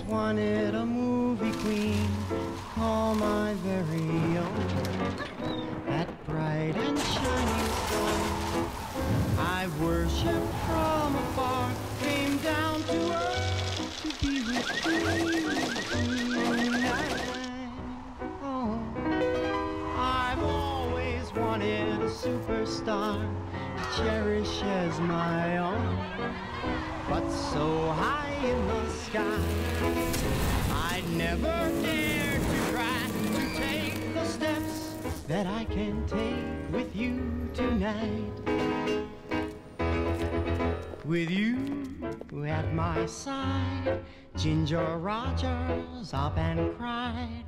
wanted a movie queen, call my very own. That bright and shining star I worshipped from afar came down to earth to be with you tonight. Oh, I've always wanted a superstar to cherish as my own, but so high in the sky I'd never dare to try to take the steps that I can take with you tonight. With you at my side, Ginger Rogers up and cried,